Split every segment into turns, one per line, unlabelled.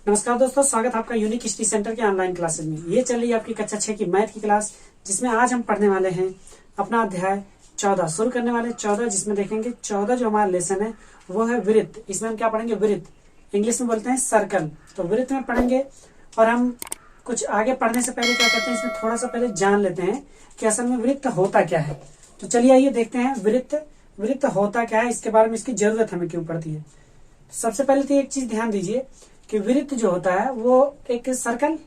नमस्कार दोस्तों, स्वागत है आपका यूनिक हिस्ट्री सेंटर के ऑनलाइन क्लासेस में। ये चल रही है आपकी कक्षा 6 की मैथ की क्लास, जिसमें आज हम पढ़ने वाले हैं अपना अध्याय 14 शुरू करने वाले 14, जिसमें देखेंगे 14 जो हमारा लेसन है वो है वृत्त। इसमें हम क्या पढ़ेंगे? वृत्त, इंग्लिश में बोलते हैं सर्कल। तो वृत्त में पढ़ेंगे और हम कुछ आगे पढ़ने से पहले क्या करते हैं, इसमें थोड़ा सा पहले जान लेते हैं कि असल में वृत्त होता क्या है। तो चलिए आइए देखते हैं वृत्त होता क्या है, इसके बारे में, इसकी जरूरत हमें क्यों पड़ती है। सबसे पहले तो एक चीज ध्यान दीजिए कि वृत्त जो होता है वो एक सर्कल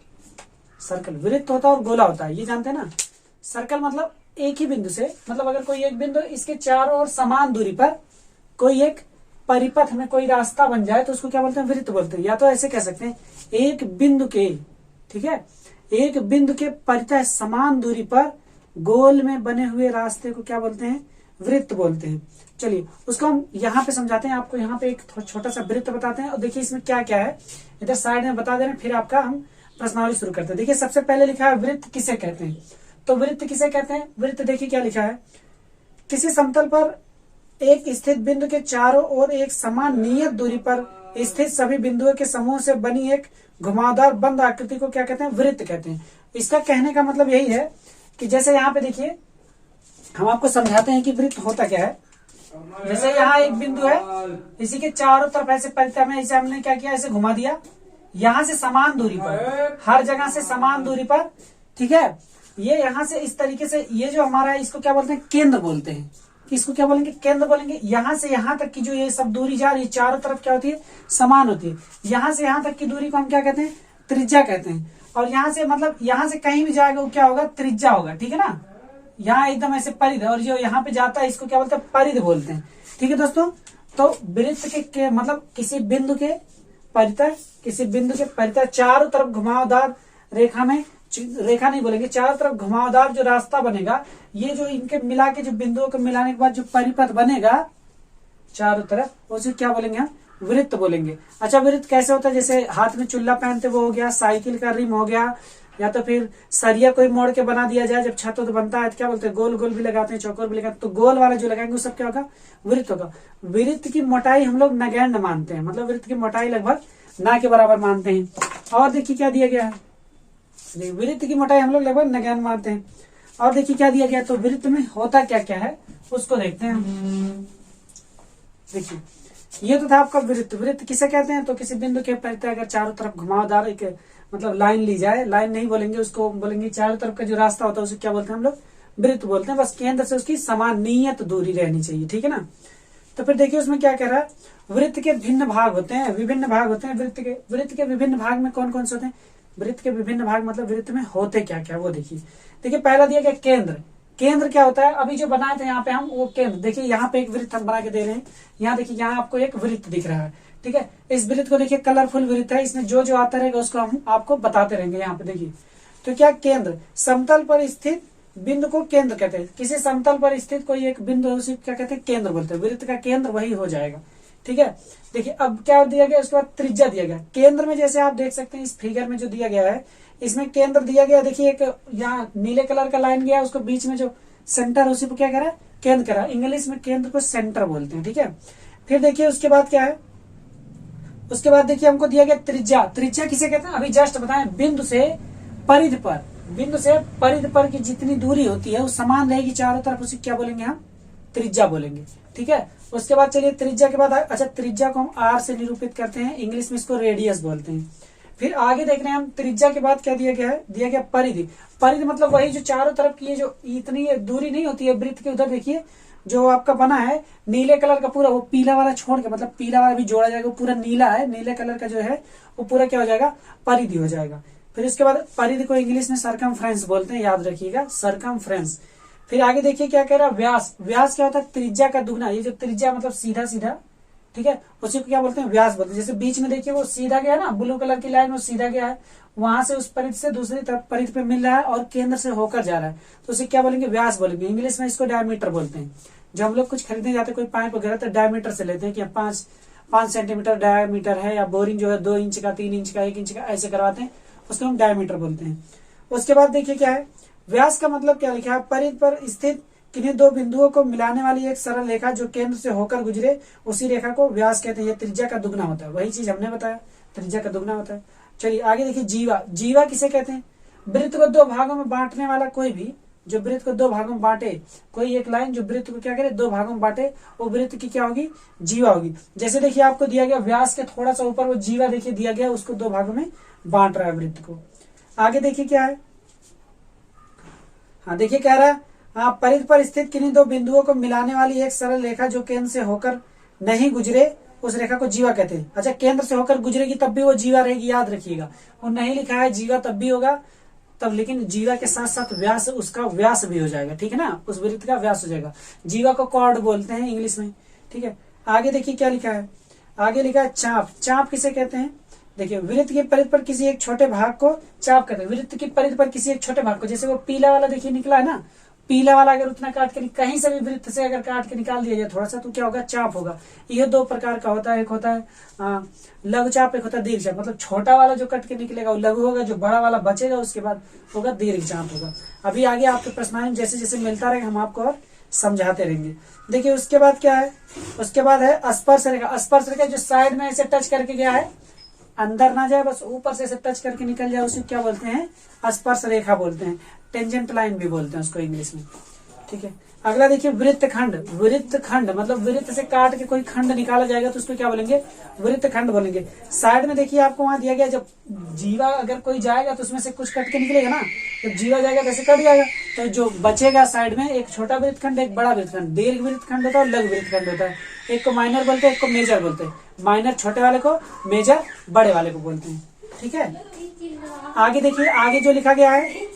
वृत्त होता है और गोला होता है, ये जानते हैं ना। सर्कल मतलब एक ही बिंदु से, मतलब अगर कोई एक बिंदु इसके चारों ओर समान दूरी पर कोई एक परिपथ में कोई रास्ता बन जाए तो उसको क्या बोलते हैं? वृत्त बोलते हैं। या तो ऐसे कह सकते हैं एक बिंदु के, ठीक है, एक बिंदु के परितः समान दूरी पर गोल में बने हुए रास्ते को क्या बोलते हैं? वृत्त बोलते हैं। चलिए उसको हम यहाँ पे समझाते हैं आपको। यहाँ पे एक छोटा सा वृत्त बताते हैं और देखिए इसमें क्या क्या है, इधर साइड में बता दे रहे हैं, फिर आपका हम प्रश्नावली शुरू करते हैं। देखिए सबसे पहले लिखा है वृत्त किसे कहते हैं। तो वृत्त किसे कहते हैं? वृत्त देखिए क्या लिखा है, किसी समतल पर एक स्थित बिंदु के चारों ओर एक समान नियत दूरी पर स्थित सभी बिंदुओं के समूह से बनी एक घुमावदार बंद आकृति को क्या कहते हैं? वृत्त कहते हैं। इसका कहने का मतलब यही है कि जैसे यहाँ पे देखिए हम आपको समझाते हैं कि वृत्त होता क्या है। जैसे यहाँ एक बिंदु है, इसी के चारों तरफ ऐसे परितः में इसे हमने क्या किया, ऐसे घुमा दिया, यहाँ से समान दूरी पर, हर जगह से समान दूरी पर, ठीक है। ये यहाँ से इस तरीके से, ये जो हमारा है इसको क्या बोलते हैं? केंद्र बोलते हैं। इसको क्या बोलेंगे? केंद्र बोलेंगे। यहाँ से यहाँ तक की जो ये सब दूरी जा रही है, चारों तरफ क्या होती है? समान होती है। यहाँ से यहाँ तक की दूरी को हम क्या कहते हैं? त्रिज्या कहते हैं। और यहाँ से मतलब यहाँ से कहीं भी जाएगा वो क्या होगा? त्रिज्या होगा, ठीक है ना। यहाँ एकदम ऐसे परिध, और जो यहाँ पे जाता है इसको क्या बोलते हैं? परिध बोलते हैं, ठीक है दोस्तों। तो वृत्त के मतलब किसी बिंदु के परितः चारों तरफ घुमावदार रेखा नहीं बोलेंगे, चारों तरफ घुमावदार जो रास्ता बनेगा, ये जो इनके मिला के जो बिंदुओं को मिलाने के बाद जो परिपथ बनेगा चारों तरफ, उसे क्या बोलेंगे? हम वृत्त बोलेंगे। अच्छा, वृत्त कैसे होता है? जैसे हाथ में चुल्ला पहनते वो हो गया, साइकिल का रिम हो गया, या तो फिर सरिया कोई मोड़ के बना दिया जाए, जब छत तो बनता है तो क्या बोलते हैं? गोल गोल भी लगाते हैं, चौकोर भी लगाते हैं। तो गोल वाला जो लगाएंगे वो सब क्या होगा? वृत्त होगा। वृत्त की मोटाई हम लोग नगण्य मानते हैं, मतलब वृत्त की मोटाई लगभग ना के बराबर मानते हैं। और देखिए क्या दिया गया है, वृत्त की मोटाई हम लोग लगभग नगण्य मानते हैं। और देखिए क्या दिया गया, तो वृत्त में होता क्या क्या है उसको देखते हैं। देखिए ये तो था आपका वृत्त। वृत्त किसे कहते हैं? तो किसी बिंदु के परितः अगर चारों तरफ घुमावदार एक मतलब लाइन ली जाए, लाइन नहीं बोलेंगे उसको, बोलेंगे चारों तरफ का जो रास्ता होता है उसे क्या बोलते हैं हम लोग? वृत्त बोलते हैं। बस केंद्र से उसकी समान नियत दूरी रहनी चाहिए, ठीक है ना। तो फिर देखिए उसमें क्या कह रहा है, वृत्त के भिन्न भाग होते हैं, विभिन्न भाग होते हैं। वृत्त के विभिन्न भाग में कौन कौन से होते हैं? वृत्त के विभिन्न भाग मतलब वृत्त में होते क्या क्या, वो देखिए पहला दिया गया केंद्र। केंद्र क्या होता है? अभी जो बनाए थे यहाँ पे हम, वो केंद्र। देखिए यहाँ पे एक वृत्त हम बना के दे रहे हैं, यहाँ देखिए यहाँ आपको एक वृत्त दिख रहा है, ठीक है। इस वृत्त को देखिए कलरफुल वृत्त है, इसमें जो जो आता रहेगा उसको हम आपको बताते रहेंगे। यहाँ पे देखिए तो क्या केंद्र, समतल पर स्थित बिंदु को केंद्र कहते हैं। किसी समतल पर स्थित कोई एक बिंदु है उसे क्या कहते हैं? केंद्र बोलते हैं। वृत्त का केंद्र वही हो जाएगा, ठीक है। देखिए अब क्या दिया गया, उसके बाद त्रिज्या दिया गया। केंद्र में जैसे आप देख सकते हैं इस फिगर में जो दिया गया है, इसमें केंद्र दिया गया। देखिए एक यहाँ नीले कलर का लाइन गया, उसको बीच में जो सेंटर उसी को क्या कह रहा है? केंद्र कह रहा है। इंग्लिश में केंद्र को सेंटर बोलते हैं, ठीक है। फिर देखिए उसके बाद क्या है, उसके बाद देखिए हमको दिया गया त्रिज्या। त्रिज्या किसे कहते हैं? अभी जस्ट बताएं, बिंदु से परिध पर की जितनी दूरी होती है वो समान रहेगी चारों तरफ, उसे क्या बोलेंगे? हम त्रिज्या बोलेंगे, ठीक है। उसके बाद चलिए त्रिज्या के बाद, अच्छा त्रिज्या को हम आर से निरूपित करते हैं, इंग्लिश में इसको रेडियस बोलते हैं। फिर आगे देख रहे हैं हम, त्रिज्या के बाद क्या दिया गया है? दिया गया परिधि। परिधि मतलब वही जो चारों तरफ की जो इतनी दूरी नहीं होती है वृत्त के, उधर देखिए जो आपका बना है नीले कलर का पूरा, वो पीला वाला छोड़ के, मतलब पीला वाला भी जोड़ा जाएगा, वो पूरा नीला है, नीले कलर का जो है वो पूरा क्या हो जाएगा? परिधि हो जाएगा। फिर उसके बाद परिधि को इंग्लिश में सरकमफ्रेंस बोलते हैं, याद रखिएगा, सरकमफ्रेंस। फिर आगे देखिए क्या कह रहा है, व्यास। व्यास क्या होता है? त्रिज्या का दुगना। ये जो त्रिज्या मतलब सीधा सीधा, ठीक है, उसी को क्या बोलते हैं? व्यास बोलते हैं। जैसे बीच में देखिए वो सीधा गया ना, ब्लू कलर की लाइन वो सीधा गया है, वहां से उस परिध से दूसरी तरफ परिध पे मिल रहा है और केंद्र से होकर जा रहा है, तो उसे क्या बोलेंगे? व्यास बोलेंगे। इंग्लिश में इसको डायमीटर बोलते हैं। जब हम लोग कुछ खरीदने जाते हैं, कोई पाइप वगैरह, तो डायमीटर से लेते हैं कि 5 सेंटीमीटर डायमीटर है, या बोरिंग जो है 2 इंच का, 3 इंच का, 1 इंच का, ऐसे करवाते हैं, उसको हम डायमीटर बोलते हैं। उसके बाद देखिए क्या है, व्यास का मतलब क्या लिखा है? परिध पर स्थित किन्हीं दो बिंदुओं को मिलाने वाली एक सरल रेखा जो केंद्र से होकर गुजरे, उसी रेखा को व्यास कहते हैं। ये त्रिज्या का दुगना होता है, वही चीज हमने बताया। त्रिज्या का दुगना होता है। चलिए आगे देखिए जीवा। जीवा किसे कहते हैं? वृत्त को दो भागों में बांटने वाला कोई भी, जो वृत्त को दो भागों में बांटे, कोई एक लाइन जो वृत्त को क्या करे, दो भागों में बांटे, वो वृत्त की क्या होगी? जीवा होगी। जैसे देखिए आपको दिया गया व्यास के थोड़ा सा ऊपर वो जीवा देखिए दिया गया, उसको दो भागों में बांट रहा है वृत्त को। आगे देखिए क्या है, हाँ देखिए कह रहा है परिधि पर स्थित किन्हीं दो बिंदुओं को मिलाने वाली एक सरल रेखा जो केंद्र से होकर नहीं गुजरे, उस रेखा को जीवा कहते हैं। अच्छा, केंद्र से होकर गुजरेगी तब भी वो जीवा रहेगी, याद रखिएगा। और नहीं लिखा है जीवा तब भी होगा तब, लेकिन जीवा के साथ साथ व्यास, उसका व्यास भी हो जाएगा, ठीक है ना, उस वृत्त का व्यास हो जाएगा। जीवा को कॉर्ड बोलते हैं इंग्लिश में, ठीक है। आगे देखिए क्या लिखा है, आगे लिखा है चाप। चाप किसे कहते हैं? देखिए वृत्त की परिधि पर किसी एक छोटे भाग को चाप कहते हैं। वृत्त की परिधि पर किसी एक छोटे भाग को, जैसे वो पीला वाला देखिए निकला है ना, पीला वाला अगर उतना काट के कहीं से भी वृत्त से अगर काट के निकाल दिया जाए थोड़ा सा, तो क्या होगा? चाप होगा। यह दो प्रकार का होता है, एक होता है लघु चाप, एक होता है दीर्घ चाप। मतलब छोटा वाला जो कट के निकलेगा वो लघु होगा, जो बड़ा वाला बचेगा उसके बाद होगा दीर्घ चाप होगा। अभी आगे आपके प्रश्न जैसे जैसे मिलता रहेगा हम आपको और समझाते रहेंगे। देखिए उसके बाद क्या है, उसके बाद है स्पर्श रेखा। स्पर्श रेखा जो साइड में ऐसे टच करके गया है, अंदर ना जाए, बस ऊपर से ऐसे टच करके निकल जाए, उसे क्या बोलते हैं? स्पर्श रेखा बोलते हैं। टेंजेंट लाइन भी बोलते हैं उसको इंग्लिश में, ठीक है। अगला देखिए वृत्त खंड। वृत्त खंड मतलब वृत्त से काट के कोई खंड निकाला जाएगा तो उसको क्या बोलेंगे? वृत्त खंड बोलेंगे। साइड में देखिए आपको वहां दिया गया, जब जीवा अगर कोई जाएगा तो उसमें से कुछ कट के निकलेगा ना, जब जीवा जाएगा तो ऐसे कट जाएगा, तो जो बचेगा साइड में एक छोटा वृत्त खंड, एक बड़ा वृत्त खंड। दीर्घ वृत्त खंड होता है और लघु वृत्त खंड होता है। एक को माइनर बोलते हैं, एक को मेजर बोलते हैं। माइनर छोटे वाले को, मेजर बड़े वाले को बोलते हैं, ठीक है। आगे देखिए, आगे जो लिखा गया है,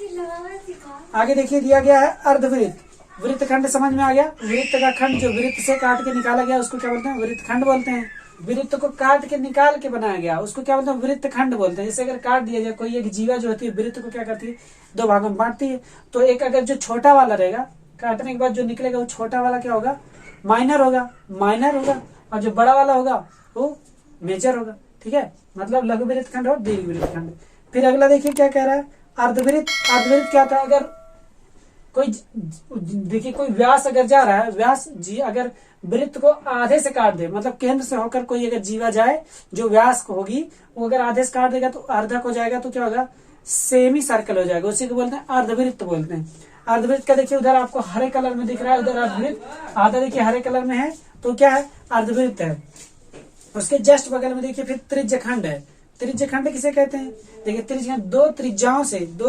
आगे देखिए दिया गया है अर्धवृत्त। वृत्त खंड समझ में आ गया? वृत्त का खंड जो वृत्त से काट के निकाला गया उसको क्या बोलते हैं? वृत्त खंड बोलते हैं। वृत्त को काट के निकाल के बनाया गया उसको क्या बोलते हैं? वृत्त खंड बोलते हैं। जैसे अगर काट दिया जाए, कोई एक जीवा जो होती है वृत्त को क्या करती है? दो भागों में बांटती है। तो एक अगर जो छोटा वाला रहेगा, काटने के बाद जो निकलेगा वो छोटा वाला क्या होगा? माइनर होगा, माइनर होगा। और जो बड़ा वाला होगा वो मेजर होगा, ठीक है। मतलब लघु वृत्त खंड और दीर्घ वृत्त खंड। फिर अगला देखिए क्या कह रहा है, अर्धवृत्त। अर्धवृत्त क्या था? अगर कोई देखिए कोई व्यास अगर जा रहा है, व्यास जी अगर वृत्त को आधे से काट दे, मतलब केंद्र से होकर कोई अगर जीवा जाए जो व्यास होगी वो अगर आधे से काट देगा तो अर्धक हो जाएगा, तो क्या होगा? सेमी सर्कल हो जाएगा। उसी को बोलते हैं अर्धवृत्त बोलते हैं। अर्धवृत्त का देखिए उधर आपको हरे कलर में दिख रहा है, उधर अर्धवृत्त आधा देखिए हरे कलर में है, तो क्या है? अर्धवृत्त है। उसके जस्ट बगल में देखिए फिर त्रिज्य खंड है। त्रिज्य खंड किसे कहते हैं? देखिए त्रिज्य, दो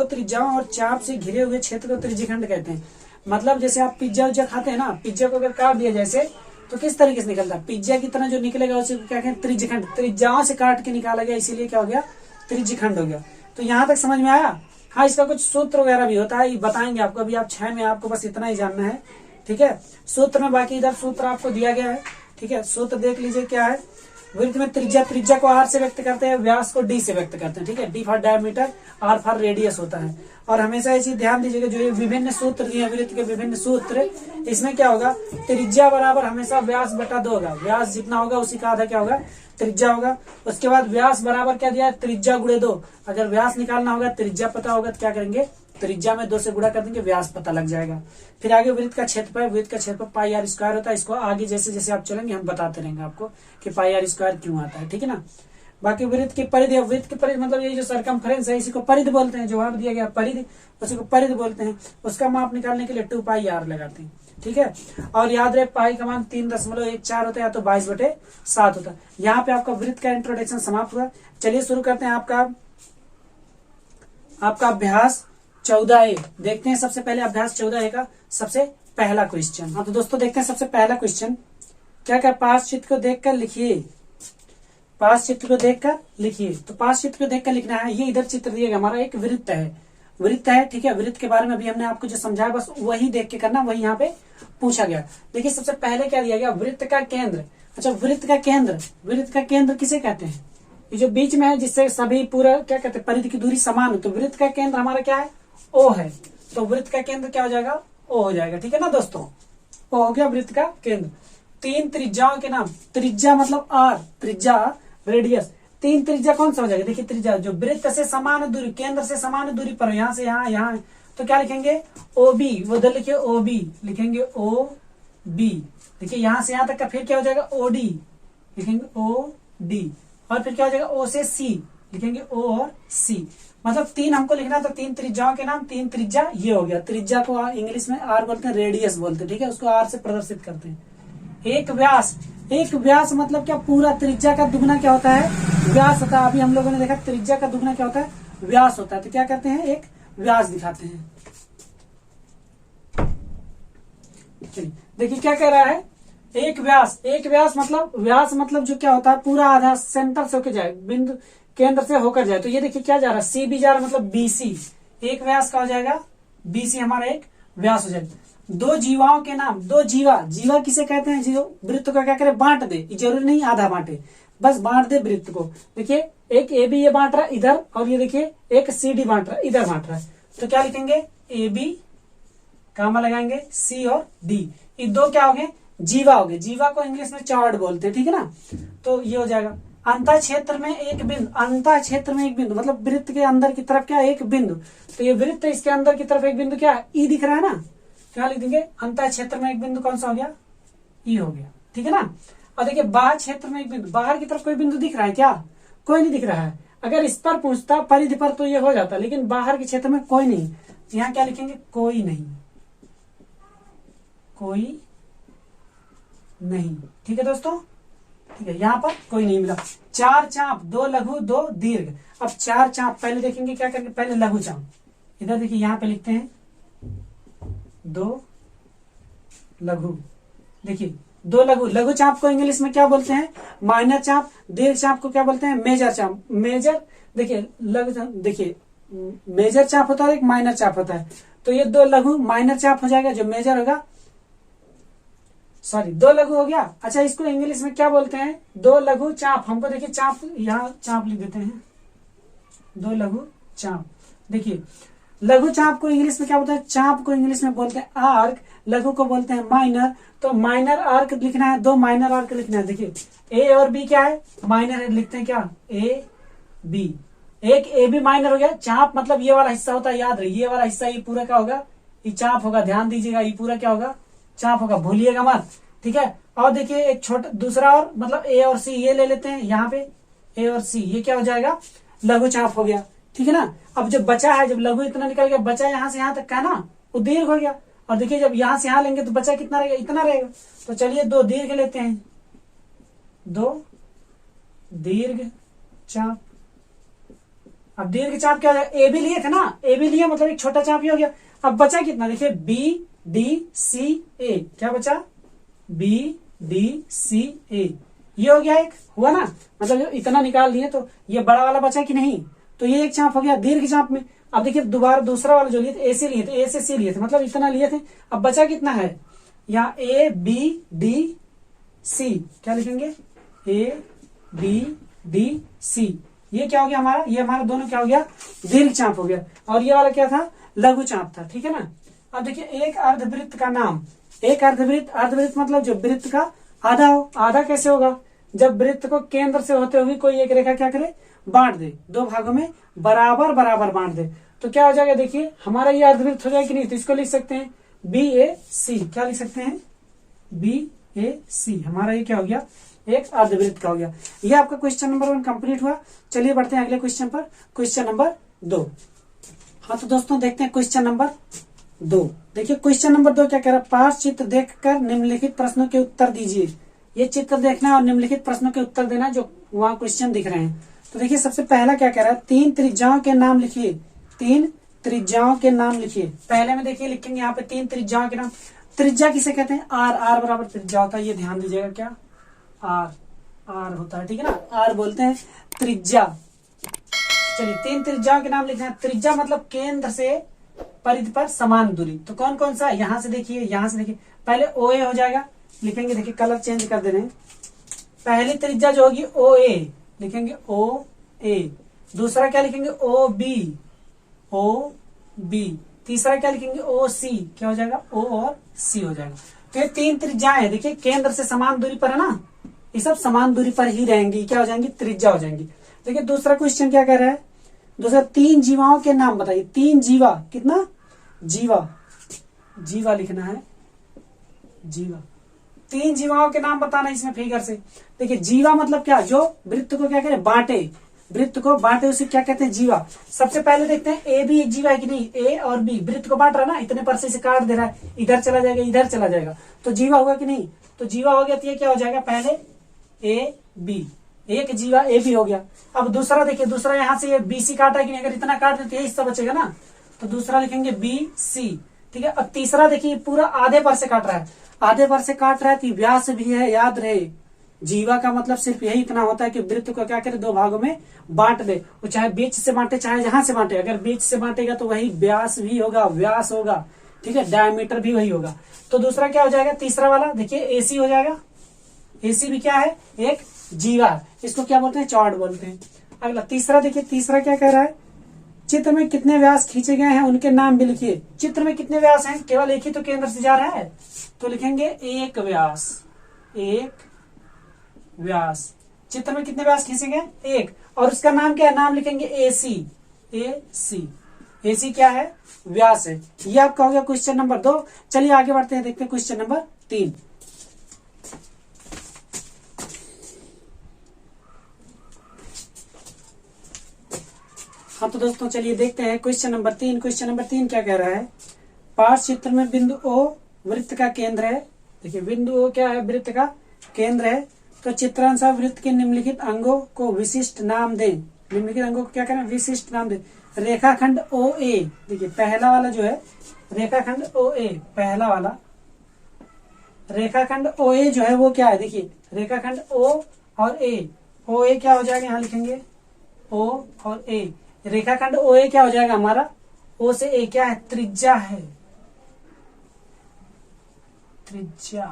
त्रिज्याओं और चाप से घिरे हुए क्षेत्र को त्रिज्य खंड कहते हैं। मतलब जैसे आप पिज्जा उज्जा खाते हैं ना, पिज्जा को अगर काट दिया जैसे तो किस तरीके से निकलता है? पिज्जा की तरह जो निकलेगा उसे क्या कहते हैं? त्रिज्य खंड। त्रिज्याओं से काट के निकाला गया, इसीलिए क्या हो गया? त्रिज्य खंड हो गया। तो यहाँ तक समझ में आया? हाँ, इसका कुछ सूत्र वगैरह भी होता है, ये बताएंगे आपको। अभी आप 6 में आपको बस इतना ही जानना है, ठीक है। सूत्र में बाकी इधर सूत्र आपको दिया गया है, ठीक है। सूत्र देख लीजिए क्या है। वृत्त में त्रिज्या को आर से व्यक्त करते हैं, व्यास को डी से व्यक्त करते हैं, ठीक है। D for diameter, R for radius होता है। और हमेशा ये चीज ध्यान दीजिएगा, जो ये विभिन्न सूत्र दिए हैं वृत्त के विभिन्न सूत्र, इसमें क्या होगा? त्रिज्या बराबर हमेशा व्यास बटा 2 होगा। व्यास जितना होगा उसी का आधा क्या होगा? त्रिज्या होगा। उसके बाद व्यास बराबर क्या दिया है? त्रिज्या गुणे 2। अगर व्यास निकालना होगा, त्रिज्या पता होगा तो क्या करेंगे? त्रिज्या में 2 से गुणा कर देंगे, व्यास पता लग जाएगा। फिर आगे वृत्त का क्षेत्रफल। वृत्त का क्षेत्रफल पाई आर स्क्वायर होता है। इसको आगे जैसे जैसे आप चलेंगे हम बताते रहेंगे आपको कि पाई आर स्क्वायर क्यों आता है, ठीक है ना। बाकी वृत्त की परिधि, वृत्त की परिधि मतलब ये जो सरकमफ्रेंस है इसी को परिधि बोलते हैं। जो वहां दिया गया परिधि, उसी को परिधि बोलते हैं। उसका माप निकालने के लिए 2 पाई आर लगाते हैं, ठीक है। और याद रहे पाई का मान 3.14 होता है या तो 22/7 होता है। यहाँ पे आपका वृत्त का इंट्रोडक्शन समाप्त हुआ। चलिए शुरू करते हैं आपका अभ्यास 14A। देखते हैं सबसे पहले अभ्यास 14A का सबसे पहला क्वेश्चन। हाँ तो दोस्तों देखते हैं सबसे पहला क्वेश्चन क्या पास चित्र को देखकर लिखिए। पास चित्र को देखकर लिखिए। तो पास चित्र को देखकर लिखना है। ये इधर चित्र दिएगा, हमारा एक वृत्त है, ठीक है। वृत्त के बारे में अभी हमने आपको जो समझाया बस वही देख के करना, वही यहाँ पे पूछा गया। देखिए सबसे पहले क्या दिया गया? वृत्त का केंद्र। अच्छा, वृत्त का केंद्र किसे कहते हैं? ये जो बीच में है जिससे सभी पूरा क्या कहते हैं? परिधि की दूरी समान हो, तो वृत्त का केंद्र हमारा क्या है? ओ है। तो वृत्त का केंद्र क्या हो जाएगा? ओ हो जाएगा, ठीक है ना दोस्तों। ओ हो गया वृत्त का केंद्र। 3 त्रिज्याओं के नाम। त्रिज्या मतलब आर, त्रिज्या रेडियस। 3 त्रिज्या कौन सा हो जाएगा? देखिए त्रिज्या जो वृत्त से समान दूरी, केंद्र से समान दूरी पर, यहाँ से यहाँ, तो क्या लिखेंगे? O B. वो उधर लिखिए ओ बी, लिखेंगे ओ बी। देखिए यहाँ से यहाँ तक का फिर क्या हो जाएगा? ओ डी, लिखेंगे ओ डी। और फिर क्या हो जाएगा, ओ से सी लिखेंगे, ओ और सी, मतलब 3 हमको लिखना, तो 3 त्रिज्याओं के नाम, 3 त्रिज्या ये हो गया। त्रिज्या को इंग्लिश में आर बोलते हैं, रेडियस बोलते हैं, ठीक है, उसको आर से प्रदर्शित करते हैं। एक व्यास, एक व्यास मतलब क्या, पूरा त्रिज्या का दुगना क्या होता है, व्यास होता है। अभी हम लोगों ने देखा त्रिज्या का दुगना क्या होता है, व्यास होता है। तो क्या करते हैं, एक व्यास दिखाते हैं। चलिए देखिए क्या कह रहा है, एक व्यास, एक व्यास मतलब, व्यास मतलब जो क्या होता है, पूरा आधा सेंटर से होकर जाए, बिंदु केंद्र से होकर जाए। तो ये देखिए क्या जा रहा है, सी बी जा रहा है, मतलब बीसी, एक व्यास का हो जाएगा, बीसी हमारा एक व्यास हो जाएगा। दो जीवाओं के नाम, दो जीवा, जीवा किसे कहते हैं, जो वृत्त को क्या करे, बांट दे, जरूरी नहीं आधा बांटे, बस बांट दे वृत्त को। देखिए एक ए बी ये बांट रहा है इधर, और ये देखिए एक सी डी बांट रहा है इधर, बांट रहा है। तो क्या लिखेंगे, ए बी कामा लगाएंगे, सी और डी, ये दो क्या हो गए, जीवा हो गए। जीवा को इंग्लिश में चॉर्ड बोलते हैं, ठीक है ना। तो ये हो जाएगा, अंतः क्षेत्र में एक बिंदु, अंतः क्षेत्र में एक बिंदु मतलब वृत्त के अंदर की तरफ क्या एक बिंदु, तो ये वृत्त इसके अंदर की तरफ एक बिंदु क्या है, ई दिख रहा है ना, क्या लिख देंगे, अंतः क्षेत्र में एक बिंदु कौन सा हो गया, ई हो गया, ठीक है ना। और देखिए बाहर क्षेत्र में एक बिंदु, बाहर की तरफ कोई बिंदु दिख रहा है क्या, कोई नहीं दिख रहा है। अगर इस पर पूछता परिधि पर तो ये हो जाता, लेकिन बाहर के क्षेत्र में कोई नहीं, यहाँ क्या लिखेंगे, कोई नहीं, कोई नहीं, ठीक है दोस्तों, ठीक है, यहाँ पर कोई नहीं मिला। चार चाप, दो लघु दो दीर्घ। अब चार चाप पहले देखेंगे क्या करेंगे, पहले लघु चाप, इधर देखिए यहाँ पे लिखते हैं दो लघु, देखिए दो लघु, लघु चाप को इंग्लिश में क्या बोलते हैं, माइनर चाप। दीर्घ चाप को क्या बोलते हैं, मेजर चाप। मेजर देखिए लघु, देखिए मेजर चाप होता है, एक माइनर चाप होता है। तो ये दो लघु माइनर चाप हो जाएगा, जो मेजर होगा, सॉरी दो लघु हो गया। अच्छा इसको इंग्लिश में क्या बोलते हैं, दो लघु चाप। हमको देखिए चाप, यहाँ चाप लिख देते हैं, दो लघु चाप। देखिए लघु चाप को इंग्लिश में क्या बोलते हैं, चाप को इंग्लिश में बोलते हैं आर्क, लघु को बोलते हैं माइनर। तो माइनर आर्क लिखना है, दो माइनर आर्क लिखना है। देखिए ए और बी क्या है, माइनर है, लिखते हैं क्या, ए बी, एक ए बी माइनर हो गया। चाप मतलब ये वाला हिस्सा होता है, याद रहे, ये वाला हिस्सा, ये पूरा क्या होगा, ये चाप होगा, ध्यान दीजिएगा, ये पूरा क्या होगा, चाप होगा, भूलिएगा मत, ठीक है। और देखिए एक छोटा दूसरा और, मतलब ए और सी ये ले लेते हैं, यहाँ पे ए और सी, ये क्या हो जाएगा, लघु चाप हो गया, ठीक है ना। अब जब बचा है, जब लघु इतना निकल गया, बचा यहाँ से यहाँ तक का ना, वो दीर्घ हो गया। और देखिए जब यहाँ से यहाँ लेंगे तो बचा कितना रहेगा, इतना रहेगा। तो चलिए दो दीर्घ लेते हैं, दो दीर्घ चाप। अब दीर्घ चाप क्या हो जाएगा, ए भी लिए थे ना, ए भी लिए मतलब एक छोटा चाप ही हो गया। अब बचा कितना, देखिए बी डी सी ए, क्या बचा, बी डी सी ए, ये हो गया, एक हुआ ना, मतलब इतना निकाल लिए। तो ये बड़ा वाला बचा कि नहीं, तो ये एक चाप हो गया दीर्घ चाप में। अब देखिए दोबारा दूसरा वाला जो लिए थे, ए से लिए थे, ए से सी लिए थे, मतलब इतना लिए थे। अब बचा कितना है, यहाँ ए बी डी सी, क्या लिखेंगे, ए बी डी सी, ये क्या हो गया हमारा, ये हमारा दोनों क्या हो गया, दीर्घ चाप हो गया। और ये वाला क्या था, लघु चाप था, ठीक है ना। अब देखिए एक अर्धवृत्त का नाम, एक अर्धवृत्त, अर्धवृत्त मतलब जो वृत्त का आधा हो। आधा कैसे होगा, जब वृत्त को केंद्र से होते हुए कोई एक रेखा क्या करे, बांट दे, दो भागों में बराबर बराबर बांट दे। तो क्या हो जाएगा, देखिए हमारा ये अर्धवृत्त हो जाएगा कि नहीं। तो इसको लिख सकते हैं बी ए सी, क्या लिख सकते हैं, बी ए सी, हमारा ये क्या हो गया, एक अर्धवृत्त का हो गया। ये आपका क्वेश्चन नंबर 1 कंप्लीट हुआ। चलिए बढ़ते हैं अगले क्वेश्चन पर, क्वेश्चन नंबर 2। हाँ तो दोस्तों देखते हैं क्वेश्चन नंबर 2। देखिए क्वेश्चन नंबर 2 क्या कह रहा है, पांच चित्र देखकर निम्नलिखित प्रश्नों के उत्तर दीजिए। ये चित्र देखना है और निम्नलिखित प्रश्नों के उत्तर देना जो वहां क्वेश्चन दिख रहे हैं। तो देखिए सबसे पहला क्या कह रहा है, 3 त्रिज्याओं के नाम लिखिए, 3 त्रिज्याओं के नाम लिखिए। पहले में देखिए लिखेंगे यहाँ पे 3 त्रिज्याओं के नाम। त्रिज्या किसे कहते हैं, आर, आर बराबर त्रिज्या होता है, ये ध्यान दीजिएगा, क्या आर, आर होता है, ठीक है ना, आर बोलते हैं त्रिज्या। चलिए 3 त्रिज्याओं के नाम लिखना है। त्रिज्या मतलब केंद्र से परिधि पर समान दूरी। तो कौन कौन सा, यहां से देखिए, यहां से देखिए, पहले ओ ए हो जाएगा, लिखेंगे, देखिए कलर चेंज कर दे रहे हैं। पहली त्रिज्या जो होगी ओ ए, लिखेंगे ओ ए। दूसरा क्या लिखेंगे, ओ बी, ओ बी। तीसरा क्या लिखेंगे, ओ सी, क्या हो जाएगा, ओ और सी हो जाएगा। तो ये 3 त्रिज्याएं हैं, देखिए केंद्र से समान दूरी पर है ना, ये सब समान दूरी पर ही रहेंगी, क्या हो जाएंगी, त्रिज्या हो जाएंगी। देखिए दूसरा क्वेश्चन क्या कह रहा है, दूसरा 3 जीवाओं के नाम बताइए। 3 जीवा, कितना, जीवा, जीवा लिखना है, जीवा। 3 जीवाओं के नाम बताना इसमें फिगर से। देखिए जीवा मतलब क्या, जो वृत्त को क्या करें, बांटे, वृत्त को बांटे, उसे क्या कहते हैं, जीवा। सबसे पहले देखते हैं ए भी एक जीवा है कि नहीं, ए और बी वृत्त को बांट रहा है ना, इतने पर से काट दे रहा है, इधर चला जाएगा इधर चला जाएगा, तो जीवा होगा कि नहीं, तो जीवा हो गया, तो ये क्या हो जाएगा, पहले ए बी, एक जीवा ए बी हो गया। अब दूसरा देखिए, दूसरा यहाँ से ये बी सी काटा है कि नहीं, अगर इतना काट देते हिस्सा बचेगा ना, तो दूसरा लिखेंगे बी सी, ठीक है। अब तीसरा देखिए पूरा आधे पर से काट रहा है, आधे पर से काट रहा है तो व्यास भी है, याद रहे जीवा का मतलब सिर्फ यही इतना होता है कि वृत्त को क्या करे, 2 भागों में बांट दे, वो चाहे बीच से बांटे चाहे जहां से बांटे, अगर बीच से बांटेगा तो वही व्यास भी होगा, व्यास होगा, ठीक है, डायमीटर भी वही होगा। तो दूसरा क्या हो जाएगा, तीसरा वाला देखिए एसी हो जाएगा, एसी भी क्या है, एक जीवा, इसको क्या बोलते हैं, चौड़ बोलते हैं। अगला तीसरा देखिए, तीसरा क्या कह रहा है, चित्र में कितने व्यास खींचे गए हैं उनके नाम भी लिखिए। चित्र में कितने व्यास हैं, केवल एक ही तो केंद्र से जा रहा है, तो लिखेंगे एक व्यास, एक व्यास। चित्र में कितने व्यास खींचेंगे, एक, और उसका नाम क्या है, नाम लिखेंगे एसी, एसी, एसी क्या है, व्यास है। ये आपका हो गया क्वेश्चन नंबर 2। चलिए आगे बढ़ते हैं, देखते हैं क्वेश्चन नंबर 3। हाँ तो दोस्तों चलिए देखते हैं क्वेश्चन नंबर 3। क्वेश्चन नंबर 3 क्या कह रहा है, पार्श्व चित्र में बिंदु ओ वृत्त का केंद्र है। देखिए बिंदु ओ क्या है, वृत्त का केंद्र है। तो चित्रानुसार वृत्त के निम्नलिखित अंगों को विशिष्ट नाम दें। निम्नलिखित अंगों को क्या करें, विशिष्ट नाम दें। रेखाखंड ओ ए, देखिए पहला वाला जो है रेखाखंड ओ ए, पहला वाला रेखाखंड ओ ए जो है वो क्या है, देखिए रेखाखंड ओ और ए, ओ ए क्या हो जाएगा, यहाँ लिखेंगे ओ और ए, रेखाखंड ओ ए क्या हो जाएगा हमारा, ओ से ए क्या है, त्रिज्या है, त्रिज्या,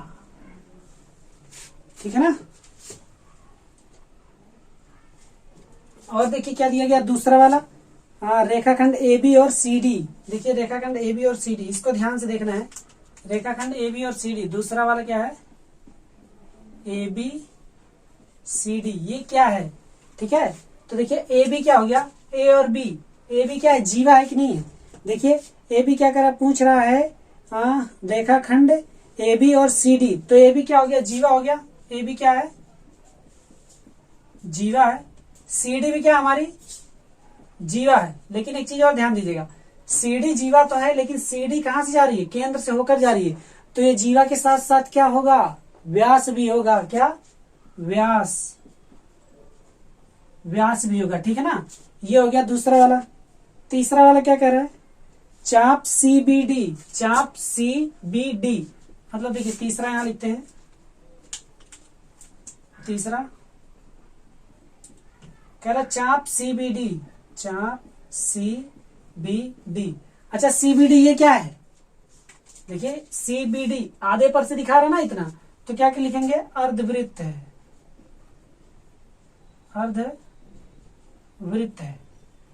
ठीक है ना। और देखिए क्या दिया गया दूसरा वाला, रेखाखंड ए बी और सी डी। देखिए रेखाखंड ए बी और सी डी, इसको ध्यान से देखना है। रेखाखंड ए बी और सी डी, दूसरा वाला क्या है, ए बी सी डी, ये क्या है, ठीक है। तो देखिए ए बी क्या हो गया, ए और बी, ए बी क्या है, जीवा है कि नहीं है। देखिए ए बी क्या कर रहा, पूछ रहा है रेखाखंड ए बी और सी डी, तो ए बी क्या हो गया, जीवा हो गया, ए बी क्या है, जीवा है। सी डी भी क्या हमारी जीवा है, लेकिन एक चीज और ध्यान दीजिएगा, सी डी जीवा तो है, लेकिन सी डी कहां से जा रही है, केंद्र से होकर जा रही है, तो ये जीवा के साथ साथ क्या होगा, व्यास भी होगा, क्या, व्यास, व्यास भी होगा, ठीक है ना। ये हो गया दूसरा वाला। तीसरा वाला क्या कह रहा है, चाप सी बी डी, चाप सी बी डी, मतलब देखिए तीसरा यहां लिखते हैं, तीसरा कह रहा चाप सी बी डी, चाप सी बी डी। अच्छा सी बी डी ये क्या है, देखिए सी बी डी आधे पर से दिखा रहा ना इतना, तो क्या लिखेंगे, अर्धवृत्त है, अर्धवृत्त है।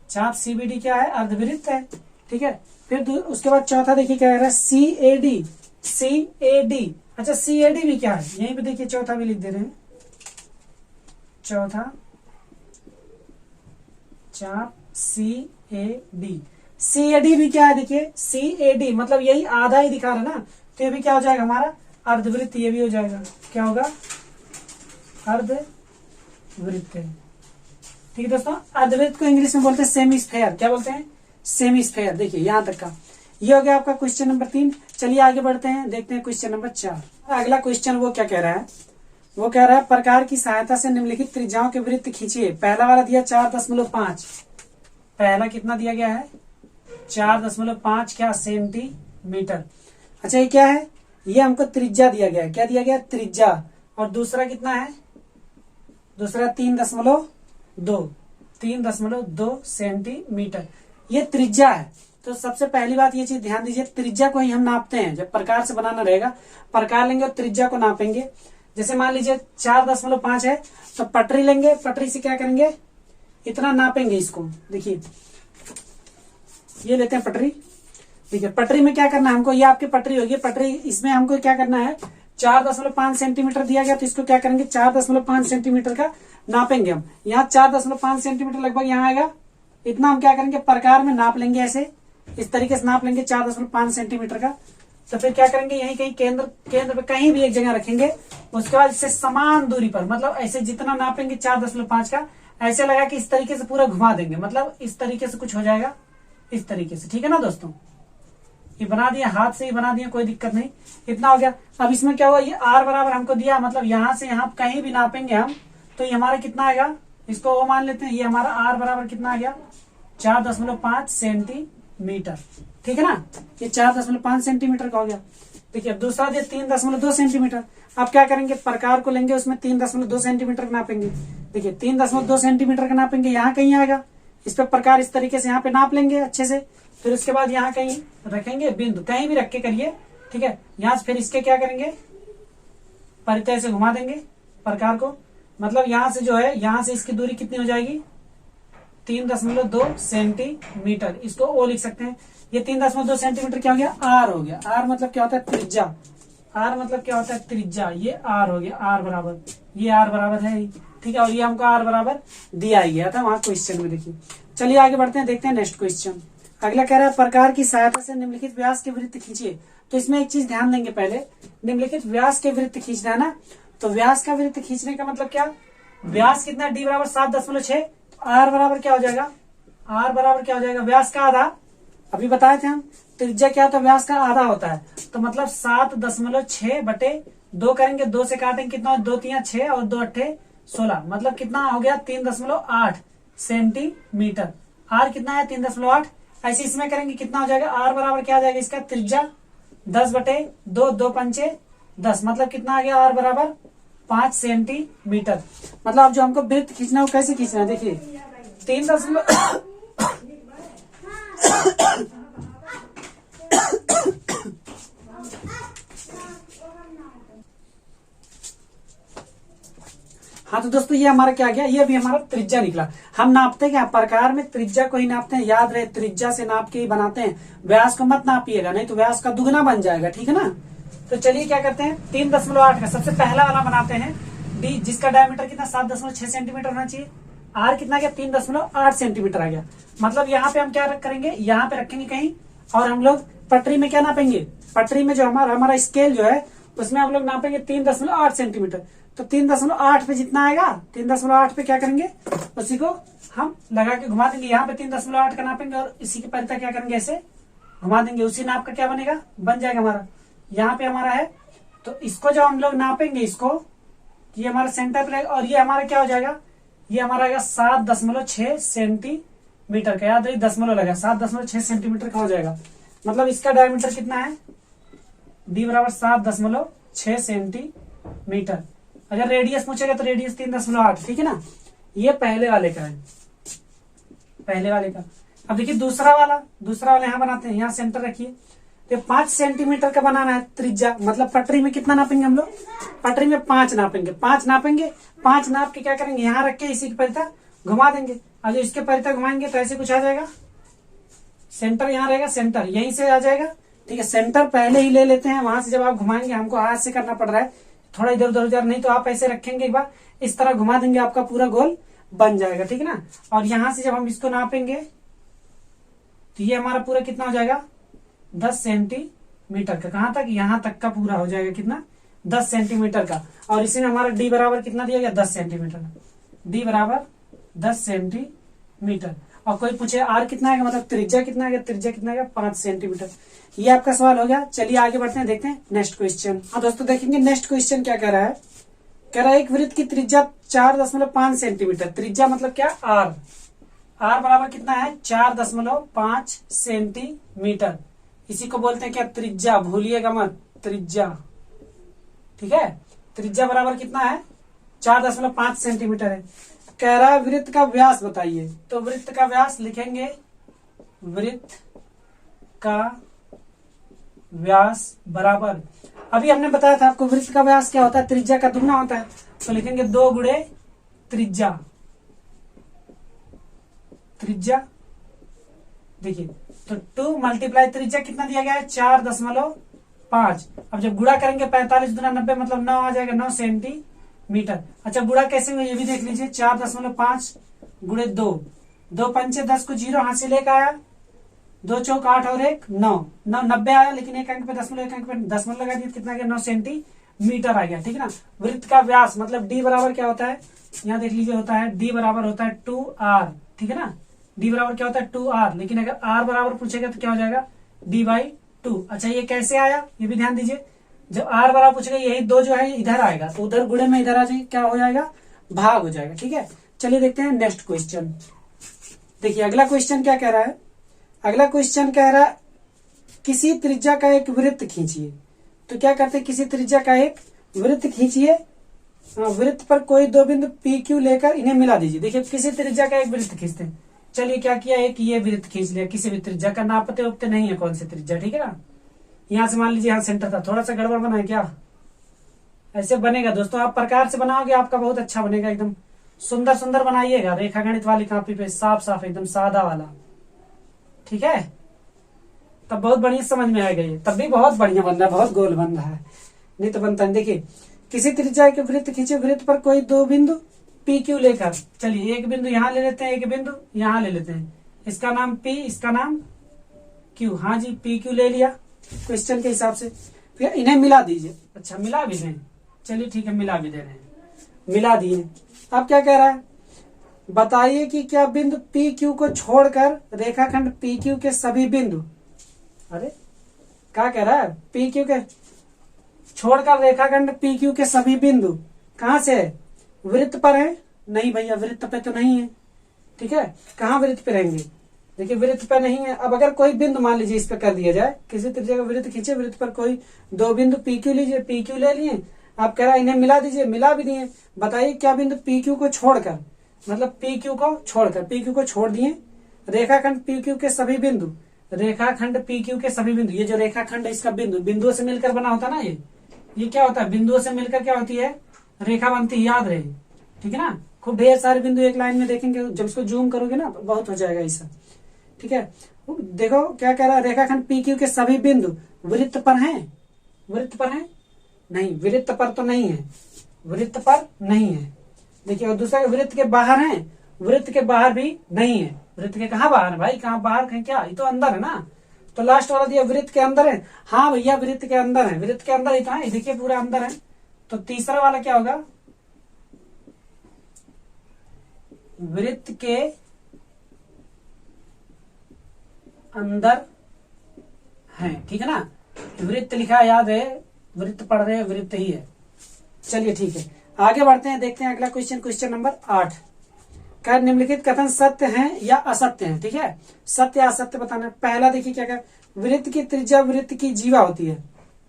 चाप सी बी डी क्या है, अर्धवृत्त है, ठीक है। फिर उसके बाद चौथा देखिए क्या कह रहा है, सी A D, C A D. अच्छा सी ए डी भी क्या है, यहीं पे देखिए चौथा भी लिख दे रहे हैं, चौथा चाप सी A D. C A D भी क्या है, देखिए सी ए डी मतलब यही आधा ही दिखा रहा है ना, तो ये भी क्या हो जाएगा हमारा, अर्धवृत्त, ये भी हो जाएगा, क्या होगा, अर्धवृत्त है, ठीक है दोस्तों। अर्धवृत्त को इंग्लिश में बोलते हैं सेमीस्फेयर, क्या बोलते हैं, सेमीस्फेयर। देखिए यहां तक का ये हो गया आपका क्वेश्चन नंबर 3। चलिए आगे बढ़ते हैं, देखते हैं क्वेश्चन नंबर 4। अगला क्वेश्चन वो क्या कह रहा है, वो कह रहा है प्रकार की सहायता से निम्नलिखित त्रिज्याओं के वृत्त खींचिए। पहला वाला दिया 4.5, पहला कितना दिया गया है, 4.5 क्या सेंटीमीटर। अच्छा ये क्या है, ये हमको त्रिज्या दिया गया है, क्या दिया गया, त्रिज्या। और दूसरा कितना है, दूसरा 3.2 सेंटीमीटर, ये त्रिज्या है। तो सबसे पहली बात ये चीज ध्यान दीजिए, त्रिज्या को ही हम नापते हैं, जब प्रकार से बनाना रहेगा प्रकार लेंगे और त्रिज्या को नापेंगे। जैसे मान लीजिए 4.5 है, तो पटरी लेंगे, पटरी से क्या करेंगे, इतना नापेंगे इसको। देखिए ये लेते हैं पटरी, देखिए पटरी में क्या करना है हमको, ये आपकी पटरी होगी, पटरी इसमें हमको क्या करना है, 4.5 सेंटीमीटर दिया गया, तो इसको क्या करेंगे, 4.5 सेंटीमीटर का नापेंगे हम। यहाँ 4.5 सेंटीमीटर लगभग यहाँ आएगा, इतना हम क्या करेंगे, प्रकार में नाप लेंगे, ऐसे इस तरीके से नाप लेंगे 4.5 सेंटीमीटर का। तो फिर क्या करेंगे, यहीं कहीं केंद्र पे कहीं भी एक जगह रखेंगे। उसके बाद इससे समान दूरी पर, मतलब ऐसे जितना नापेंगे 4.5 का, ऐसे लगा कि इस तरीके से पूरा घुमा देंगे, मतलब इस तरीके से कुछ हो जाएगा, इस तरीके से। ठीक है ना दोस्तों, ये बना दिया, हाथ से ही बना दिया, कोई दिक्कत नहीं। इतना हो गया। अब इसमें क्या हुआ, ये r बराबर हमको दिया, मतलब यहां से यहां कहीं भी नापेंगे हम तो ये हमारा कितना आएगा, इसको वो मान लेते हैं, ये हमारा r बराबर कितना आ गया, 4.5 सेंटीमीटर। ठीक है ना, ये 4.5 सेंटीमीटर का हो गया। देखिए अब दूसरा दिया 3.2 सेंटीमीटर। अब क्या करेंगे, प्रकार को लेंगे, उसमें 3.2 सेंटीमीटर का नापेंगे। देखिए 3.2 सेंटीमीटर का नापेंगे, यहाँ कहीं आएगा, इस पे प्रकार इस तरीके से यहाँ पे नाप लेंगे अच्छे से। फिर उसके बाद यहाँ कहीं रखेंगे बिंदु, कहीं भी रख के करिए। ठीक है, यहाँ से फिर इसके क्या करेंगे, परितय से घुमा देंगे प्रकार को, मतलब यहाँ से जो है, यहाँ से इसकी दूरी कितनी हो जाएगी, 3.2 सेंटीमीटर। इसको ओ लिख सकते हैं। ये 3.2 सेंटीमीटर क्या हो गया, आर हो गया। आर मतलब क्या होता है, त्रिज्या। आर मतलब क्या होता है, त्रिज्या। ये आर हो गया, आर बराबर, ये आर बराबर है। ठीक है, और ये हमको आर बराबर दिया ही गया था वहां क्वेश्चन में। देखिए चलिए आगे बढ़ते हैं, देखते हैं नेक्स्ट क्वेश्चन। अगला कह रहा है, प्रकार की सहायता से निम्नलिखित व्यास के वृत्त खींचिए। तो इसमें एक चीज ध्यान देंगे, पहले निम्नलिखित व्यास के वृत्त खींचना है ना। तो व्यास का वृत्त खींचने का मतलब क्या, व्यास कितना, डी बराबर 7.6, आर बराबर क्या हो जाएगा, आर बराबर क्या हो जाएगा, व्यास का आधा। अभी बताए थे हम, त्रिज्या क्या होता है, व्यास का आधा होता है। तो मतलब 7.6 बटे 2 करेंगे, 2 से काटेंगे, कितना, 2 3 6 और 2 8 16, मतलब कितना हो गया, 3.8 सेंटीमीटर। आर कितना है, 3.8। ऐसे इसमें करेंगे, कितना हो जाएगा, आर बराबर क्या आ जाएगा इसका, त्रिज्या 10 बटे 2, 2 पंचे 10, मतलब कितना आ गया, आर बराबर 5 सेंटीमीटर। मतलब अब जो हमको वृत्त खींचना है वो कैसे खींचना है, देखिए 3 हाँ तो दोस्तों ये हमारा क्या गया, ये भी हमारा त्रिज्या निकला। हम नापते हैं क्या, प्रकार में त्रिज्या को ही नापते हैं, याद रहे त्रिज्या से नाप के ही बनाते हैं, व्यास को मत नापिएगा, नहीं तो व्यास का दुगना बन जाएगा। ठीक है ना, तो चलिए क्या करते हैं, 3.8 का सबसे पहला वाला बनाते हैं, डी जिसका डायमीटर कितना 7.6 सेंटीमीटर होना चाहिए। आर कितना गया, 3.8 सेंटीमीटर आ गया। मतलब यहाँ पे हम क्या करेंगे, यहाँ पे रखेंगे कहीं, और हम लोग पटरी में क्या नापेंगे, पटरी में जो हमारा स्केल जो है उसमें हम लोग नापेंगे 3.8 सेंटीमीटर। तो 3.8 पे जितना आएगा, 3.8 पे क्या करेंगे, उसी को हम लगा के घुमा देंगे। यहाँ पे 3.8 का नापेंगे और इसी के परिता क्या करेंगे, ऐसे घुमा देंगे, उसी नाप का क्या बनेगा, बन जाएगा हमारा। यहाँ पे हमारा है, तो इसको जब हम लोग नापेंगे, इसको ये हमारा सेंटर पे रहेगा, और ये हमारा क्या हो जाएगा, ये हमारा आएगा 7.6 सेंटीमीटर का। याद रही, दशमलव लगा, 7.6 सेंटीमीटर का हो जाएगा। मतलब इसका डायमीटर कितना है, डी बराबर 7.6 सेंटीमीटर। अगर रेडियस पूछेगा तो रेडियस 3.8। ठीक है ना, ये पहले वाले का है, पहले वाले का। अब देखिए दूसरा वाला यहाँ बनाते हैं, यहाँ सेंटर रखिए। तो 5 सेंटीमीटर का बनाना है त्रिज्या, मतलब पटरी में कितना नापेंगे हम लोग, पटरी में 5 नापेंगे, 5 नापेंगे। 5 नाप के क्या करेंगे, यहाँ रख के इसी के परिता घुमा देंगे, और जो इसके परिता घुमाएंगे तो ऐसे कुछ आ जाएगा, सेंटर यहाँ रहेगा, सेंटर यहीं से आ जाएगा। ठीक है, सेंटर पहले ही ले लेते हैं, वहां से जब आप घुमाएंगे, हमको हाथ से करना पड़ रहा है थोड़ा इधर उधर, नहीं तो आप ऐसे रखेंगे, एक बार इस तरह घुमा देंगे, आपका पूरा गोल बन जाएगा। ठीक है ना, और यहां से जब हम इसको नापेंगे तो ये हमारा पूरा कितना हो जाएगा, 10 सेंटीमीटर का। कहां तक, यहां तक का पूरा हो जाएगा, कितना, 10 सेंटीमीटर का। और इसी में हमारा डी बराबर कितना दिया गया, 10 सेंटीमीटर। डी बराबर 10 सेंटीमीटर। और कोई पूछे आर कितना है, मतलब त्रिज्या कितना है, त्रिज्या कितना है, 5 सेंटीमीटर। ये आपका सवाल हो गया। चलिए आगे बढ़ते हैं, देखते हैं नेक्स्ट क्वेश्चन। हाँ दोस्तों देखेंगे नेक्स्ट क्वेश्चन क्या कह रहा है, कह रहा है एक वृत्त की त्रिज्या 4.5 सेंटीमीटर। त्रिज्या मतलब क्या, आर। आर बराबर कितना है, 4.5 सेंटीमीटर। इसी को बोलते हैं क्या, त्रिज्या, भूलिएगा मत, त्रिज्या। ठीक है, त्रिज्या बराबर कितना है, 4.5 सेंटीमीटर है। कह रहा है वृत्त का व्यास बताइए। तो वृत्त का व्यास लिखेंगे, वृत्त का व्यास बराबर, अभी हमने बताया था आपको वृत्त का व्यास क्या होता है, त्रिज्या का दुगना होता है। तो लिखेंगे 2 गुणे त्रिज्या। त्रिज्या देखिए, तो 2 मल्टीप्लाई त्रिज्या कितना दिया गया है, 4.5। अब जब गुणा करेंगे 45 दूना 90, मतलब 9 आ जाएगा, 9 सेंटीमीटर। अच्छा गुणा कैसे हुआ ये भी देख लीजिए, 4.5 गुणे 2, 2 पंचे 10 को 0 हाथ से लेकर आया, 2 चौक 8 और 1 9, 90 आया, लेकिन एक अंक पे दशमलव, एक अंक पे दशमलव लगा दिया, कितना गया 9 सेंटीमीटर आ गया। ठीक है ना। वृत्त का व्यास मतलब डी बराबर क्या होता है, यहाँ देख लीजिए, होता है डी बराबर होता है 2r। ठीक है ना। डी बराबर क्या होता है 2r, लेकिन अगर r बराबर पूछेगा तो क्या हो जाएगा d/2। अच्छा ये कैसे आया ये भी ध्यान दीजिए, जब r बराबर पूछेगा यही 2 जो है इधर आएगा, तो उधर गुणे में इधर आ जाएगा, क्या हो जाएगा भाग हो जाएगा। ठीक है। चलिए देखते हैं नेक्स्ट क्वेश्चन। देखिए अगला क्वेश्चन क्या कह रहा है, अगला क्वेश्चन कह रहा है किसी त्रिज्या का एक वृत्त खींचिए। तो क्या करते हैं, किसी त्रिज्या का एक वृत्त खींचिए, वृत्त पर कोई 2 बिंदु पी क्यू लेकर इन्हें मिला दीजिए। देखिए किसी त्रिज्या का एक वृत्त खींचते हैं। चलिए क्या किया, एक ये वृत्त खींच लिया, किसी भी त्रिज्या का, नापते उपते नहीं है कौन सी त्रिज्या। ठीक है ना। यहाँ से मान लीजिए यहाँ सेंटर था, थोड़ा सा गड़बड़ बना है क्या, ऐसे बनेगा दोस्तों, आप प्रकार से बनाओगे आपका बहुत अच्छा बनेगा, एकदम सुंदर सुंदर बनाइएगा, रेखा गणित वाली कॉपी पे साफ साफ एकदम सादा वाला। ठीक है, तब बहुत बढ़िया समझ में आएगा ये, तब भी बहुत बढ़िया बन रहा है, बहुत गोल बन रहा है, नहीं तो बनता है। देखिए किसी त्रिज्या के वृत्त खींचे, वृत्त पर कोई 2 बिंदु पी क्यू लेकर, चलिए एक बिंदु यहाँ ले लेते हैं, एक बिंदु यहाँ ले लेते हैं, इसका नाम P, इसका नाम Q। हाँ जी पी क्यू ले लिया क्वेश्चन के हिसाब से, फिर इन्हें मिला दीजिए। अच्छा मिला भी दें, चलिए ठीक है मिला भी दे रहे हैं, मिला दिए। अब क्या कह रहा है, बताइए कि क्या बिंदु पी क्यू को छोड़कर रेखाखंड पी क्यू के सभी बिंदु, अरे क्या कह रहा है, पी क्यू के छोड़कर रेखाखंड पी क्यू के सभी बिंदु कहां से है, वृत्त पर है? नहीं भैया वृत्त पे तो नहीं है। ठीक है, कहाँ वृत्त पे रहेंगे, देखिए वृत्त पे नहीं है। अब अगर कोई बिंदु मान लीजिए इस पे कर दिया जाए, किसी त्रिज्या का वृत्त खींचे, वृत्त पर कोई 2 बिंदु पी क्यू लीजिए, पी क्यू ले लिए, आप कह रहा है इन्हें मिला दीजिए, मिला भी दिए। बताइए क्या बिंदु पी क्यू को छोड़कर, मतलब पी क्यू को छोड़कर, पी क्यू को छोड़ दिए, रेखाखंड पी क्यू के सभी बिंदु, रेखाखंड पी क्यू के सभी बिंदु, ये जो रेखाखंड है इसका बिंदु, बिंदुओं से मिलकर बना होता ना, ये क्या होता है, बिंदुओं से मिलकर क्या होती है, रेखा बनती है, याद रहे। ठीक है ना, खूब ढेर सारे बिंदु एक लाइन में देखेंगे, जब इसको जूम करोगे ना बहुत हो जाएगा ऐसा। ठीक है, देखो क्या कह रहा है, रेखाखंड पी क्यू के सभी बिंदु वृत्त पर हैं, वृत्त पर हैं? नहीं, वृत्त पर तो नहीं है, वृत्त पर नहीं है। देखिए और दूसरा वृत्त के बाहर है, वृत्त के बाहर भी नहीं है। वृत्त के कहाँ बाहर है भाई, कहाँ बाहर है क्या, ये तो अंदर है ना। तो लास्ट वाला दिया वृत्त के अंदर है, हाँ भैया वृत्त के अंदर है, वृत्त के अंदर ही तो है, देखिए पूरा अंदर है। तो तीसरा वाला क्या होगा, वृत्त के अंदर है। ठीक है ना, वृत्त लिखा याद है, वृत्त पढ़ रहे हैं, वृत्त ही है। चलिए ठीक है आगे बढ़ते हैं, देखते हैं अगला क्वेश्चन, क्वेश्चन नंबर 8 का निम्नलिखित कथन सत्य हैं या असत्य हैं। ठीक है, सत्य या असत्य बताना। पहला देखिए क्या क्या, वृत्त की त्रिज्या वृत्त की जीवा होती है।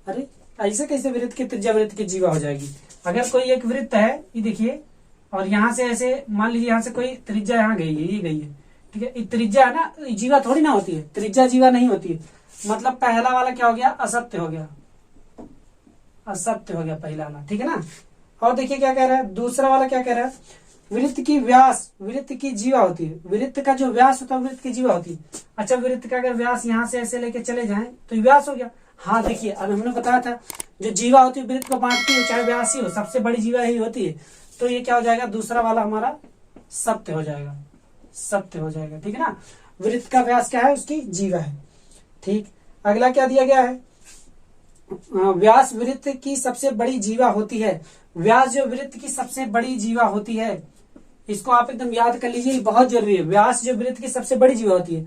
अरे ऐसे कैसे वृत्त की त्रिज्या वृत्त की जीवा हो जाएगी, अगर कोई एक वृत्त है ये देखिए, और यहाँ से ऐसे मान लीजिए यहाँ से कोई त्रिज्या यहाँ गई है, ये गई है। ठीक है, त्रिज्या है ना, जीवा थोड़ी ना होती है, त्रिज्या जीवा नहीं होती है। मतलब पहला वाला क्या हो गया, असत्य हो गया, असत्य हो गया पहला वाला। ठीक है ना। और देखिए क्या कह रहा है, दूसरा वाला क्या कह रहा है, वृत्त की व्यास वृत्त की जीवा होती है। वृत्त का जो व्यास होता है वृत्त की जीवा होती है। अच्छा वृत्त का अगर व्यास यहाँ से ऐसे लेके चले जाएं तो ये व्यास हो गया। हाँ देखिए अब हमने बताया था जो जीवा होती है वृत्त को बांटती है, चाहे व्यास ही हो, सबसे बड़ी जीवा ही होती है। तो ये क्या हो जाएगा, दूसरा वाला हमारा सत्य हो जाएगा, सत्य हो जाएगा। ठीक है ना, वृत्त का व्यास क्या है, उसकी जीवा है। ठीक, अगला क्या दिया गया है, व्यास वृत्त की सबसे बड़ी जीवा होती है। व्यास जो वृत्त की सबसे बड़ी जीवा होती है, इसको आप एकदम याद कर लीजिए, बहुत जरूरी है। व्यास जो वृत्त की सबसे बड़ी जीवा होती है,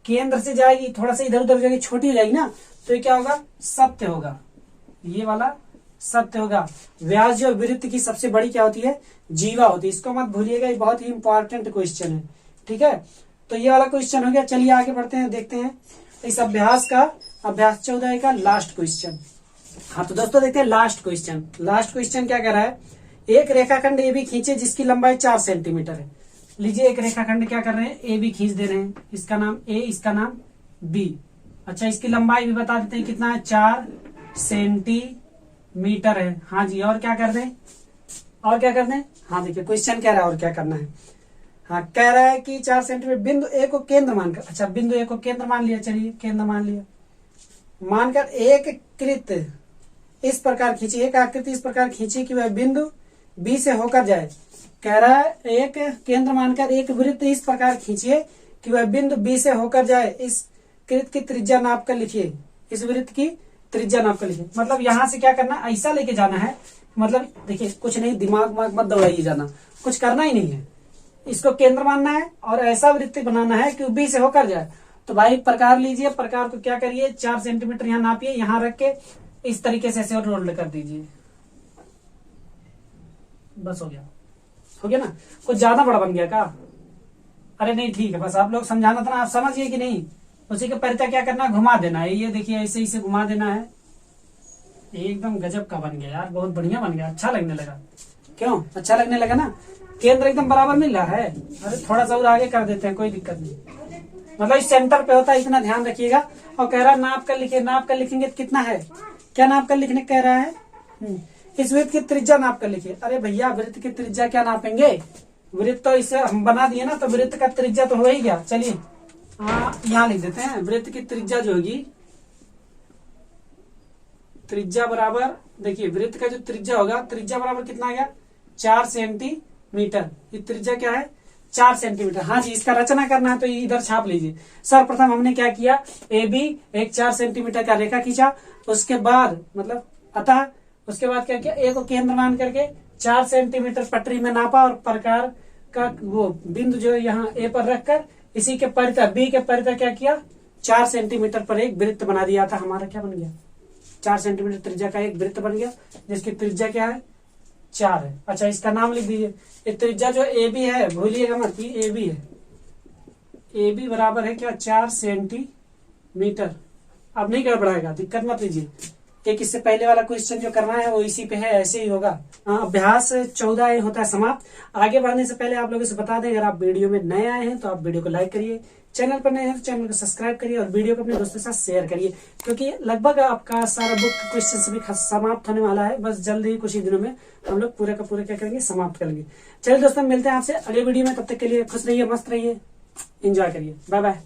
केंद्र से जाएगी थोड़ा सा इधर उधर जाएगी, छोटी हो जाएगी ना, तो ये क्या होगा, सत्य होगा, ये वाला सत्य होगा। व्यास जो वृत्त की सबसे बड़ी क्या होती है, जीवा होती है। इसको मत भूलिएगा, ये बहुत ही इंपॉर्टेंट क्वेश्चन है। ठीक है, तो ये वाला क्वेश्चन हो गया। चलिए आगे बढ़ते हैं, देखते हैं इस अभ्यास का, अभ्यास 14 का लास्ट क्वेश्चन। हाँ तो दोस्तों देखते हैं लास्ट क्वेश्चन। लास्ट क्वेश्चन क्या कह रहा है, एक रेखाखंड ए बी खींचे जिसकी लंबाई 4 सेंटीमीटर है। लीजिए एक रेखाखंड क्या कर रहे हैं, ए बी खींच दे रहे हैं, इसका नाम ए, इसका नाम बी। अच्छा इसकी लंबाई भी बता देते हैं कितना है, 4 सेंटीमीटर है। हाँ जी, और क्या कर दें, और क्या कर दें, हाँ देखिए क्वेश्चन कह रहा है और क्या करना है। हाँ कह रहा है कि 4 सेंटीमीटर बिंदु ए को केंद्र मानकर, अच्छा बिंदु ए को केंद्र मान लिया, चलिए केंद्र मान लिया, मानकर एक कृत इस प्रकार खींची, एक आकृति इस प्रकार खींची कि वह बिंदु बी से होकर जाए। कह रहा है एक केंद्र मानकर एक वृत्त इस प्रकार खींचिए कि वह बिंदु बी से होकर जाए। इस वृत्त की त्रिज्या नाप कर लिखिए, इस वृत्त की त्रिज्या नाप कर लिखिए। मतलब यहाँ से क्या करना, ऐसा लेके जाना है, मतलब देखिए कुछ नहीं, दिमाग मत दौड़ाइए जाना, कुछ करना ही नहीं है, इसको केंद्र मानना है और ऐसा वृत्त बनाना है कि बी से होकर जाए। तो भाई प्रकार लीजिए, प्रकार को क्या करिए, 4 सेंटीमीटर यहाँ नापिए, यहाँ रख के इस तरीके से ऐसे रोल्ड कर दीजिए, बस हो गया, हो गया ना। कुछ ज्यादा बड़ा बन गया का? अरे नहीं ठीक है, बस आप लोग समझाना था ना, आप समझिए कि नहीं। उसी के परिता क्या करना है, घुमा देना है, ये देखिए ऐसे ही से घुमा देना है। एकदम गजब का बन गया यार, बहुत बढ़िया बन गया, अच्छा लगने लगा। क्यों अच्छा लगने लगा ना? केंद्र एकदम बराबर मिल रहा है। अरे थोड़ा सा और आगे कर देते हैं, कोई दिक्कत नहीं, मतलब इस सेंटर पे होता है, इतना ध्यान रखिएगा। और कह रहा नाप कर लिखिए, नाप कर लिखेंगे तो कितना है, क्या नाप कर लिखने कह रहा है, इस वृत्त की त्रिज्या नाप कर लिखिए। अरे भैया वृत्त की त्रिज्या क्या नापेंगे, वृत्त तो इसे हम बना दिए ना, तो वृत्त का त्रिज्या तो हो ही गया। चलिए यहाँ लिख देते हैं, वृत्त की त्रिज्या जो होगी, त्रिज्या बराबर, देखिए वृत्त का जो त्रिज्या होगा, त्रिज्या बराबर कितना आ गया, 4 सेंटीमीटर। ये त्रिज्या क्या है, 4 सेंटीमीटर। हाँ जी, इसका रचना करना है तो इधर छाप लीजिए। सर्वप्रथम हमने क्या किया, ए बी एक 4 सेंटीमीटर का रेखा खींचा, उसके बाद मतलब अतः उसके बाद क्या किया, ए को केंद्र मान करके 4 सेंटीमीटर पटरी में नापा और प्रकार का वो बिंदु जो यहाँ ए पर रखकर इसी के परितः बी के परितः क्या किया, 4 सेंटीमीटर पर एक वृत्त बना दिया था। हमारा क्या बन गया, 4 सेंटीमीटर त्रिज्या का एक वृत्त बन गया, जिसकी त्रिज्या क्या है, 4 है। अच्छा इसका नाम लिख दीजिए। ये त्रिज्या जो ए बी है, भूलिएगा मत कि ए बी है, ए बी बराबर है क्या, 4 सेंटीमीटर। अब नहीं गड़बड़ाएगा, दिक्कत मत लीजिए। एक इससे पहले वाला क्वेश्चन जो करना है वो इसी पे है, ऐसे ही होगा। अभ्यास 14 होता है समाप्त। आगे बढ़ने से पहले आप लोगों से बता दें, अगर आप वीडियो में नए आए हैं तो आप वीडियो को लाइक करिए, चैनल पर नए हैं तो चैनल को सब्सक्राइब करिए और वीडियो को अपने दोस्तों के साथ शेयर करिए, क्योंकि लगभग आपका सारा बुक क्वेश्चन सभी समाप्त होने वाला है। बस जल्द ही कुछ ही दिनों में हम लोग पूरे का पूरे क्या करेंगे, समाप्त करेंगे। चलिए दोस्तों, मिलते हैं आपसे अगले वीडियो में, तब तक के लिए खुश रहिए, मस्त रहिए, एंजॉय करिए, बाय बाय।